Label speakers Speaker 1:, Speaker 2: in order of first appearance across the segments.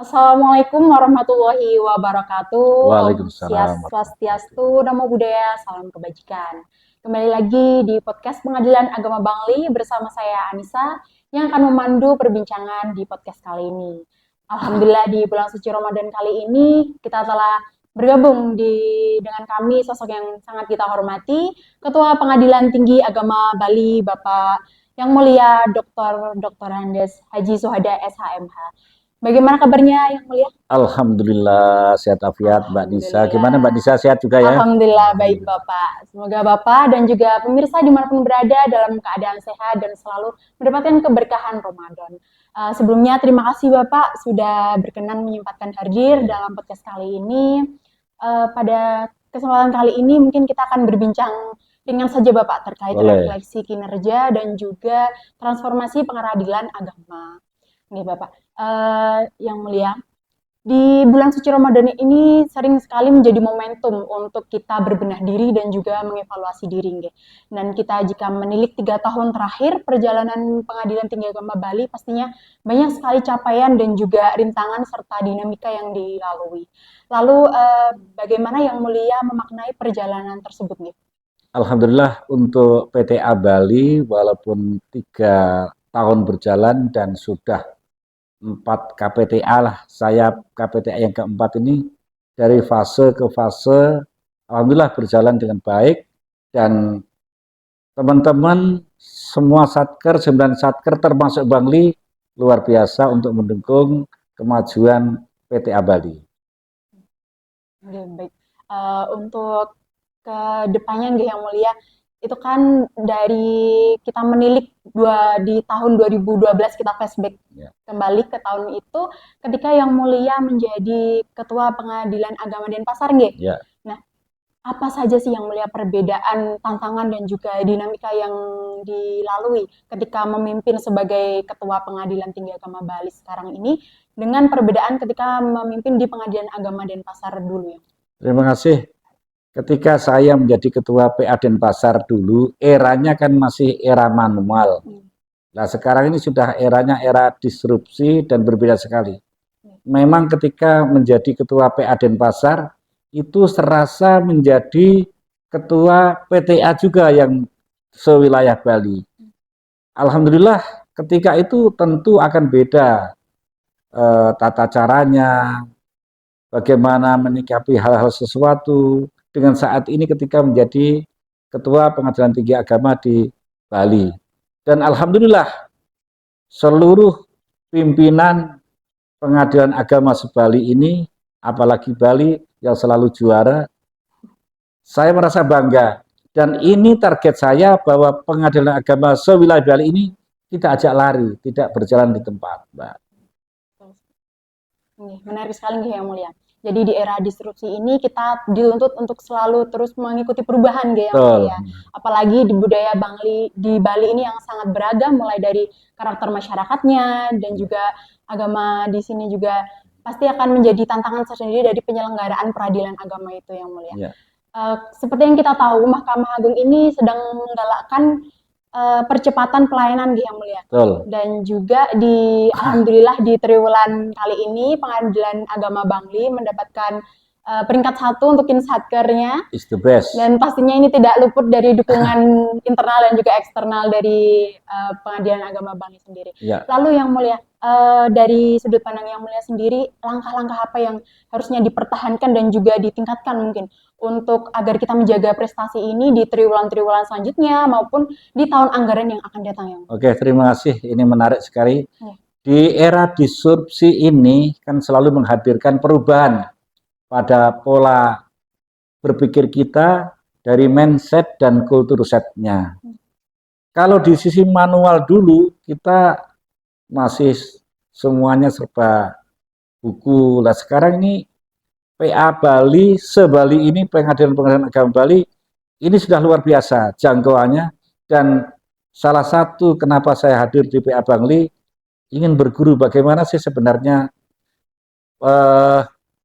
Speaker 1: Assalamualaikum warahmatullahi wabarakatuh. Om
Speaker 2: Waalaikumsalam.
Speaker 1: Swastiastu, Namo Buddhaya, salam kebajikan. Kembali lagi di podcast Pengadilan Agama Bangli bersama saya Anissa yang akan memandu perbincangan di podcast kali ini. Alhamdulillah di bulan suci Ramadan kali ini kita telah bergabung dengan kami sosok yang sangat kita hormati, Ketua Pengadilan Tinggi Agama Bali, Bapak Yang Mulia Dr. Andes Haji Suhada SHMH. Bagaimana kabarnya Yang Mulia?
Speaker 2: Alhamdulillah sehat afiat Mbak Disa. Gimana Mbak Disa, sehat juga ya?
Speaker 1: Alhamdulillah baik Bapak. Semoga Bapak dan juga pemirsa dimanapun berada dalam keadaan sehat dan selalu mendapatkan keberkahan Ramadan. Sebelumnya terima kasih Bapak sudah berkenan menyempatkan hadir dalam podcast kali ini. Pada kesempatan kali ini mungkin kita akan berbincang dengan saja Bapak terkait refleksi kinerja dan juga transformasi pengadilan agama. Nih Bapak. Yang Mulia, di bulan suci Ramadan ini sering sekali menjadi momentum untuk kita berbenah diri dan juga mengevaluasi diri. Dan kita jika menilik 3 tahun terakhir perjalanan Pengadilan Tinggi Agama Bali pastinya banyak sekali capaian dan juga rintangan serta dinamika yang dilalui. Lalu bagaimana Yang Mulia memaknai perjalanan tersebut nih?
Speaker 2: Alhamdulillah untuk PTA Bali walaupun 3 tahun berjalan dan sudah 4 KPTA lah, saya KPTA yang keempat ini dari fase ke fase alhamdulillah berjalan dengan baik dan teman-teman semua satker, 9 satker termasuk Bangli luar biasa untuk mendukung kemajuan PTA Bali.
Speaker 1: Baik. Untuk ke depannya Yang Mulia, itu kan dari kita menilik di tahun 2012 kita flashback kembali ke tahun itu ketika Yang Mulia menjadi Ketua Pengadilan Agama Denpasar nggih. Nah, apa saja sih Yang Mulia perbedaan, tantangan dan juga dinamika yang dilalui ketika memimpin sebagai Ketua Pengadilan Tinggi Agama Bali sekarang ini dengan perbedaan ketika memimpin di Pengadilan Agama Denpasar dulu ya?
Speaker 2: Terima kasih. Ketika saya menjadi ketua PA Denpasar dulu, eranya kan masih era manual. Nah sekarang ini sudah eranya era disrupsi dan berbeda sekali. Memang ketika menjadi ketua PA Denpasar, itu serasa menjadi ketua PTA juga yang sewilayah Bali. Alhamdulillah ketika itu tentu akan beda tata caranya, bagaimana menyikapi hal-hal sesuatu, dengan saat ini ketika menjadi Ketua Pengadilan Tinggi Agama di Bali. Dan alhamdulillah seluruh pimpinan Pengadilan Agama se-Bali ini, apalagi Bali yang selalu juara, saya merasa bangga. Dan ini target saya bahwa Pengadilan Agama se-wilayah Bali ini kita ajak lari, tidak berjalan di tempat, Mbak.
Speaker 1: Menarik sekali Yang Mulia. Jadi di era disrupsi ini kita dituntut untuk selalu terus mengikuti perubahan Yang Mulia. Apalagi di budaya di Bali ini yang sangat beragam, mulai dari karakter masyarakatnya dan juga agama di sini juga pasti akan menjadi tantangan tersendiri dari penyelenggaraan peradilan agama itu Yang Mulia. Seperti yang kita tahu, Mahkamah Agung ini sedang menggalakkan percepatan pelayanan Yang Mulia. Dan juga alhamdulillah di triwulan kali ini Pengadilan Agama Bangli mendapatkan peringkat 1 untuk insatkernya.
Speaker 2: It's the best.
Speaker 1: Dan pastinya ini tidak luput dari dukungan internal dan juga eksternal dari Pengadilan Agama Bangli sendiri. Lalu Yang Mulia, dari sudut pandang Yang Mulia sendiri, langkah-langkah apa yang harusnya dipertahankan dan juga ditingkatkan mungkin untuk agar kita menjaga prestasi ini di triwulan-triwulan selanjutnya maupun di tahun anggaran yang akan datang Yang Mulia?
Speaker 2: Oke, terima kasih. Ini menarik sekali. Di era disrupsi ini kan selalu menghadirkan perubahan pada pola berpikir kita dari mindset dan kultur setnya. Kalau di sisi manual dulu kita masih semuanya serba buku. Lah sekarang ini PA Bali, se-Bali ini Pengadilan Agama Bali ini sudah luar biasa jangkauannya, dan salah satu kenapa saya hadir di PA Bangli ingin berguru bagaimana sih sebenarnya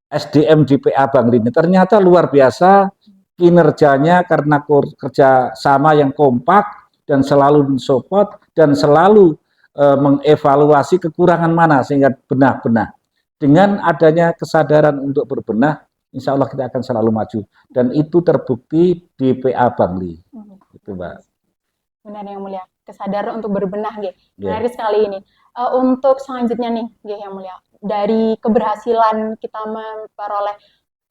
Speaker 2: SDM di PA Bangli ini ternyata luar biasa kinerjanya karena kerja sama yang kompak dan selalu mensupport dan selalu mengevaluasi kekurangan mana sehingga benah-benah. Dengan adanya kesadaran untuk berbenah, insya Allah kita akan selalu maju. Dan itu terbukti di PA Bangli. Itu, Mbak.
Speaker 1: Benar yang mulia, kesadaran untuk berbenah, Nggih.
Speaker 2: Yeah.
Speaker 1: Menarik sekali ini. Untuk selanjutnya nih, Nggih yang mulia, dari keberhasilan kita memperoleh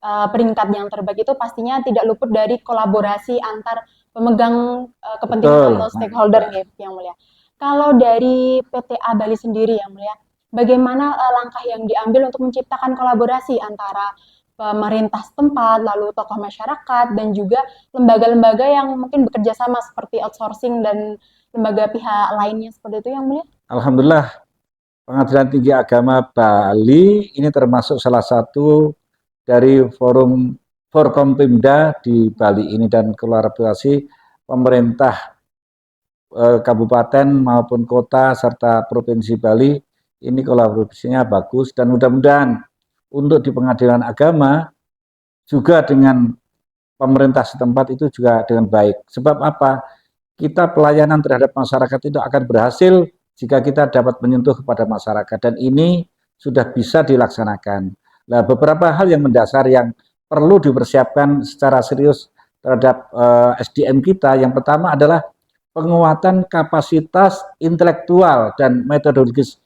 Speaker 1: peringkat yang terbaik itu pastinya tidak luput dari kolaborasi antar pemegang kepentingan atau stakeholder, Nggih yang mulia. Kalau dari PTA Bali sendiri yang mulia, bagaimana langkah yang diambil untuk menciptakan kolaborasi antara pemerintah setempat, lalu tokoh masyarakat, dan juga lembaga-lembaga yang mungkin bekerja sama seperti outsourcing dan lembaga pihak lainnya seperti itu yang mulia?
Speaker 2: Alhamdulillah, Pengadilan Tinggi Agama Bali ini termasuk salah satu dari forum Forkompimda di Bali ini, dan kolaborasi pemerintah kabupaten maupun kota serta provinsi Bali ini kolaborasinya bagus, dan mudah-mudahan untuk di pengadilan agama juga dengan pemerintah setempat itu juga dengan baik. Sebab apa? Kita pelayanan terhadap masyarakat itu akan berhasil jika kita dapat menyentuh kepada masyarakat, dan ini sudah bisa dilaksanakan. Nah, beberapa hal yang mendasar yang perlu dipersiapkan secara serius terhadap SDM kita, yang pertama adalah penguatan kapasitas intelektual dan metodologis,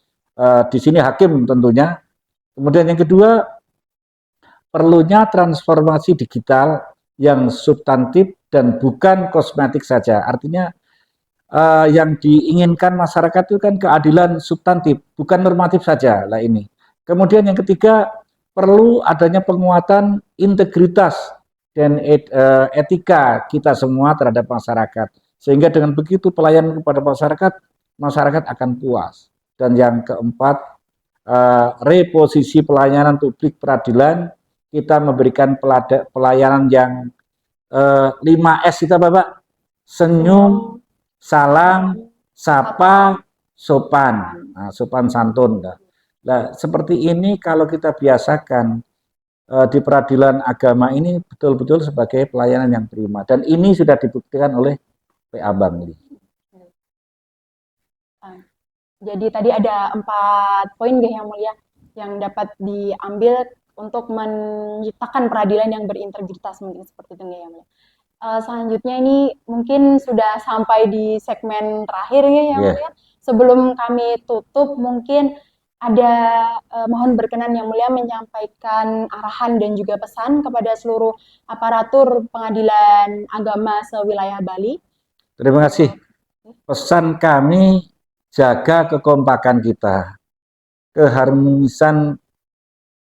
Speaker 2: di sini hakim tentunya. Kemudian yang kedua, perlunya transformasi digital yang substantif dan bukan kosmetik saja. Artinya yang diinginkan masyarakat itu kan keadilan substantif, bukan normatif saja lah ini. Kemudian yang ketiga, perlu adanya penguatan integritas dan etika kita semua terhadap masyarakat. Sehingga dengan begitu pelayanan kepada masyarakat, masyarakat akan puas. Dan yang keempat, reposisi pelayanan publik peradilan, kita memberikan pelayanan yang 5S kita Bapak, senyum, salam, sapa, sopan. Nah, sopan santun. Nah, seperti ini kalau kita biasakan di peradilan agama ini betul-betul sebagai pelayanan yang prima, dan ini sudah dibuktikan oleh PA Bangli.
Speaker 1: Jadi tadi ada 4 poin yang mulia yang dapat diambil untuk menciptakan peradilan yang berintegritas, mungkin seperti itu yang mulia. Selanjutnya ini mungkin sudah sampai di segmen terakhir yang mulia. Sebelum kami tutup, mungkin ada mohon berkenan yang mulia menyampaikan arahan dan juga pesan kepada seluruh aparatur pengadilan agama sewilayah Bali.
Speaker 2: Terima kasih. Pesan kami, jaga kekompakan kita, keharmonisan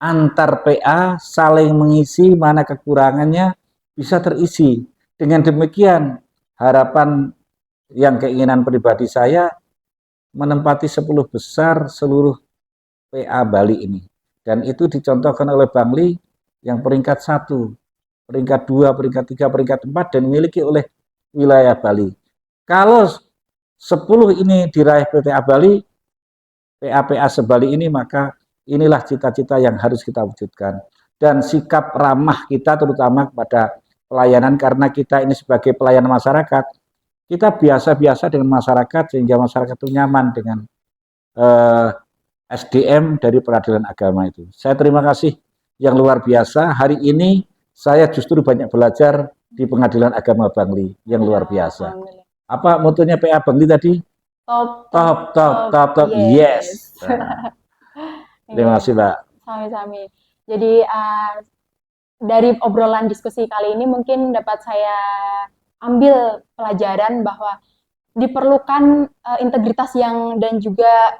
Speaker 2: antar PA, saling mengisi, mana kekurangannya bisa terisi. Dengan demikian, harapan yang keinginan pribadi saya menempati 10 besar seluruh PA Bali ini. Dan itu dicontohkan oleh Bangli yang peringkat 1, peringkat 2, peringkat 3, peringkat 4, dan dimiliki oleh wilayah Bali. Kalau 10 ini diraih PTA Bali, PA-PA se-Bali ini, maka inilah cita-cita yang harus kita wujudkan. Dan sikap ramah kita terutama kepada pelayanan, karena kita ini sebagai pelayan masyarakat, kita biasa-biasa dengan masyarakat sehingga masyarakat itu nyaman dengan SDM dari peradilan agama itu. Saya terima kasih yang luar biasa. Hari ini saya justru banyak belajar di pengadilan agama Bangli yang luar biasa. Apa motonya PA Bangli tadi? Top, yes. Terima kasih, Mbak.
Speaker 1: Sami-sami. Jadi dari obrolan diskusi kali ini mungkin dapat saya ambil pelajaran bahwa diperlukan integritas yang dan juga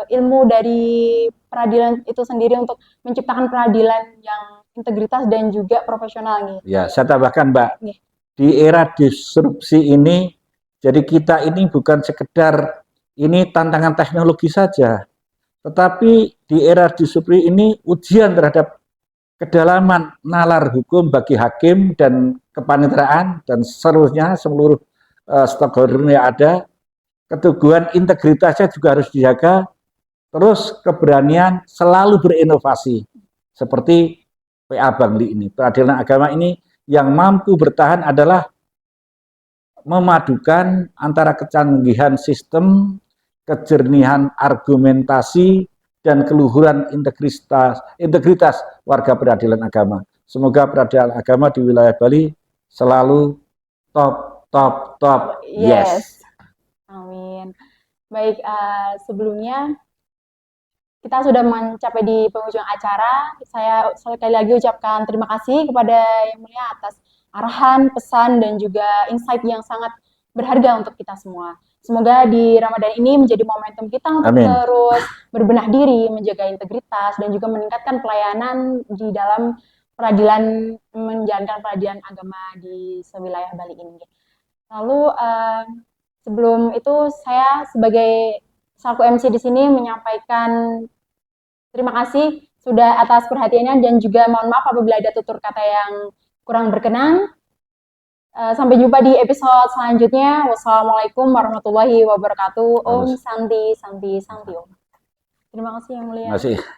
Speaker 1: ilmu dari peradilan itu sendiri untuk menciptakan peradilan yang integritas dan juga profesional nih.
Speaker 2: Ya, saya tambahkan Mbak,
Speaker 1: Nih.
Speaker 2: di era disrupsi ini, jadi kita ini bukan sekedar ini tantangan teknologi saja, tetapi di era disrupsi ini ujian terhadap kedalaman nalar hukum bagi hakim dan kepaniteraan dan seterusnya seluruh stakeholder yang ada, keteguhan integritasnya juga harus dijaga, terus keberanian selalu berinovasi seperti PA Bangli ini. Peradilan agama ini yang mampu bertahan adalah memadukan antara kecanggihan sistem, kejernihan argumentasi, dan keluhuran integritas warga peradilan agama. Semoga peradilan agama di wilayah Bali selalu top. Yes.
Speaker 1: Amin. Baik, sebelumnya kita sudah mencapai di penghujung acara. Saya sekali lagi ucapkan terima kasih kepada Yang Mulia atas arahan, pesan, dan juga insight yang sangat berharga untuk kita semua. Semoga di Ramadan ini menjadi momentum kita untuk
Speaker 2: Amin.
Speaker 1: terus berbenah diri, menjaga integritas, dan juga meningkatkan pelayanan di dalam peradilan, menjalankan peradilan agama di sewilayah Bali ini. Lalu sebelum itu saya sebagai selaku MC di sini menyampaikan terima kasih sudah atas perhatiannya dan juga mohon maaf apabila ada tutur kata yang kurang berkenan. Sampai jumpa di episode selanjutnya. Wassalamualaikum warahmatullahi wabarakatuh. Om Santi Santi Santi Om. Terima kasih Yang Mulia.
Speaker 2: Terima kasih.